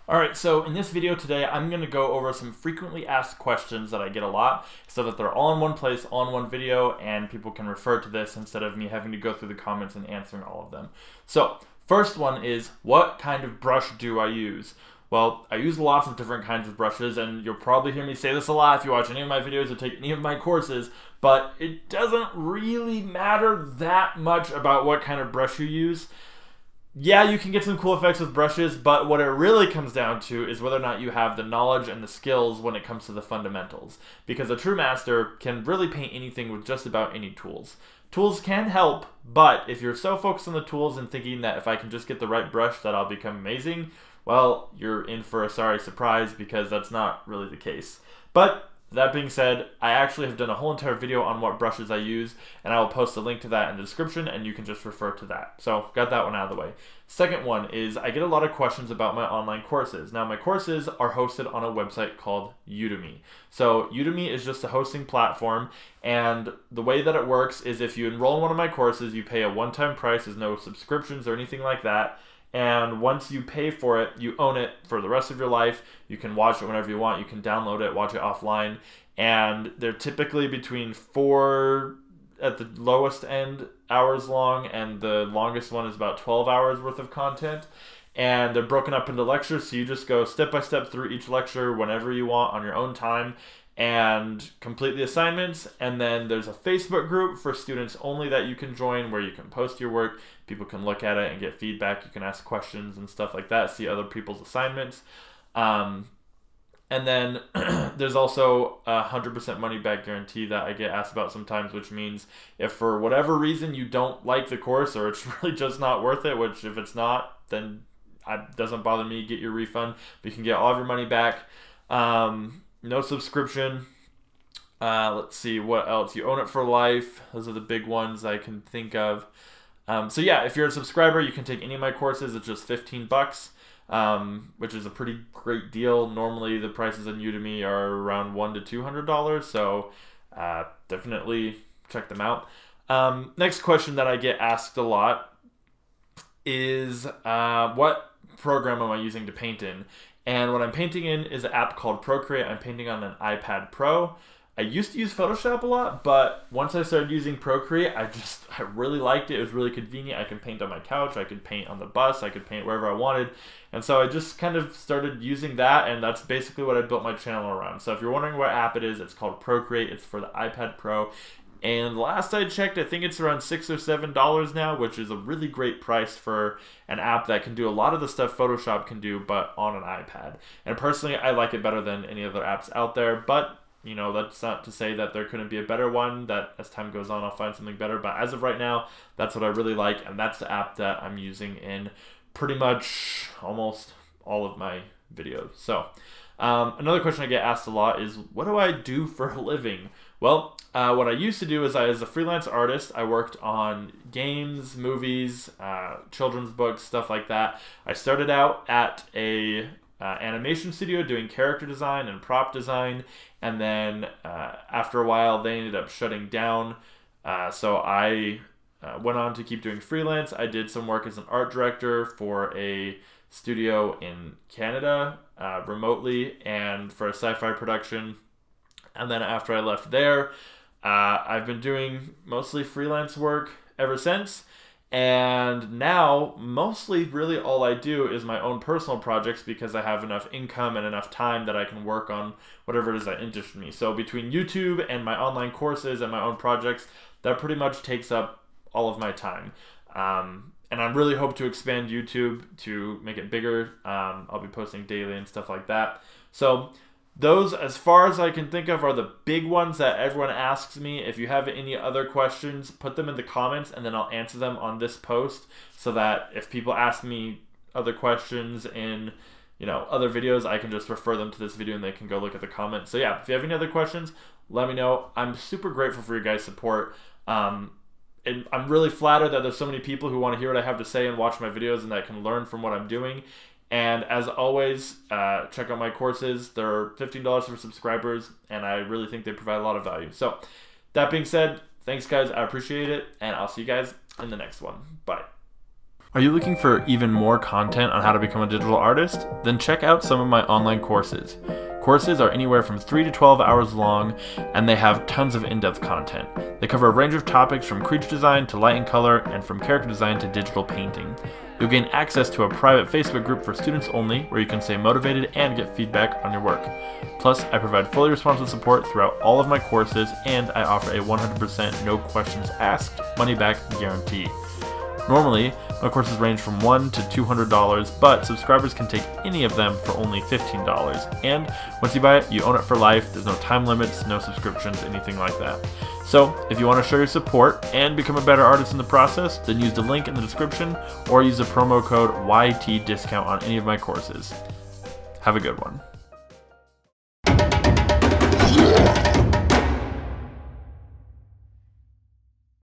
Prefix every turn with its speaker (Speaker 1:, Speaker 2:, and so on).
Speaker 1: Alright, so in this video today, I'm going to go over some frequently asked questions that I get a lot so that they're all in one place, all in one video, and people can refer to this instead of me having to go through the comments and answering all of them. So, first one is, what kind of brush do I use? Well, I use lots of different kinds of brushes, and you'll probably hear me say this a lot if you watch any of my videos or take any of my courses, but it doesn't really matter that much about what kind of brush you use. Yeah, you can get some cool effects with brushes, but what it really comes down to is whether or not you have the knowledge and the skills when it comes to the fundamentals. Because a true master can really paint anything with just about any tools. Tools can help, but if you're so focused on the tools and thinking that if I can just get the right brush that I'll become amazing, well, you're in for a sorry surprise because that's not really the case. But that being said, I actually have done a whole entire video on what brushes I use, and I will post a link to that in the description, and you can just refer to that. So, got that one out of the way. Second one is, I get a lot of questions about my online courses. Now, my courses are hosted on a website called Udemy. So, Udemy is just a hosting platform, and the way that it works is if you enroll in one of my courses, you pay a one-time price, there's no subscriptions or anything like that. And once you pay for it, you own it for the rest of your life. You can watch it whenever you want. You can download it, watch it offline. And they're typically between 4, at the lowest end, hours long. And the longest one is about 12 hours worth of content. And they're broken up into lectures. So you just go step by step through each lecture whenever you want on your own time and complete the assignments. And then there's a Facebook group for students only that you can join where you can post your work. People can look at it and get feedback. You can ask questions and stuff like that, see other people's assignments. And then there's also a 100% money back guarantee that I get asked about sometimes, which means if for whatever reason you don't like the course or it's really just not worth it, which if it's not, then it doesn't bother me, get your refund. But you can get all of your money back. No subscription. Let's see, what else? You own it for life. Those are the big ones I can think of. So yeah, if you're a subscriber, you can take any of my courses. It's just 15 bucks, which is a pretty great deal. Normally the prices on Udemy are around $100 to $200, so definitely check them out. Next question that I get asked a lot is what program am I using to paint in? And what I'm painting in is an app called Procreate. I'm painting on an iPad Pro. I used to use Photoshop a lot, but once I started using Procreate, I really liked it. It was really convenient. I could paint on my couch, I could paint on the bus, I could paint wherever I wanted. And so I just kind of started using that, and that's basically what I built my channel around. So if you're wondering what app it is, it's called Procreate. It's for the iPad Pro. And last I checked, I think it's around $6 or $7 now, which is a really great price for an app that can do a lot of the stuff Photoshop can do, but on an iPad. And personally, I like it better than any other apps out there, but you know, that's not to say that there couldn't be a better one, that as time goes on, I'll find something better. But as of right now, that's what I really like, and that's the app that I'm using in pretty much almost all of my videos. So, another question I get asked a lot is, what do I do for a living? Well, what I used to do is as a freelance artist, I worked on games, movies, children's books, stuff like that. I started out at a animation studio doing character design and prop design, and then after a while they ended up shutting down, so I went on to keep doing freelance. I did some work as an art director for a studio in Canada remotely and for a sci-fi production, and then after I left there, I've been doing mostly freelance work ever since. And now, mostly really all I do is my own personal projects because I have enough income and enough time that I can work on whatever it is that interests me. So between YouTube and my online courses and my own projects, that pretty much takes up all of my time. And I really hope to expand YouTube to make it bigger. I'll be posting daily and stuff like that. So those, as far as I can think of, are the big ones that everyone asks me. If you have any other questions, put them in the comments and then I'll answer them on this post, so that if people ask me other questions in, you know, other videos, I can just refer them to this video and they can go look at the comments. So yeah, if you have any other questions, let me know. I'm super grateful for your guys' support. And I'm really flattered that there's so many people who want to hear what I have to say and watch my videos and that can learn from what I'm doing. And as always, check out my courses. They're $15 for subscribers, and I really think they provide a lot of value. So, that being said, thanks guys, I appreciate it, and I'll see you guys in the next one. Bye. Are you looking for even more content on how to become a digital artist? Then check out some of my online courses. Courses are anywhere from 3 to 12 hours long, and they have tons of in-depth content. They cover a range of topics from creature design to light and color, and from character design to digital painting. You'll gain access to a private Facebook group for students only, where you can stay motivated and get feedback on your work. Plus, I provide fully responsive support throughout all of my courses, and I offer a 100% no questions asked, money back guarantee. Normally, my courses range from $1 to $200, but subscribers can take any of them for only $15. And once you buy it, you own it for life. There's no time limits, no subscriptions, anything like that. So if you want to show your support and become a better artist in the process, then use the link in the description or use the promo code YT discount on any of my courses. Have a good one.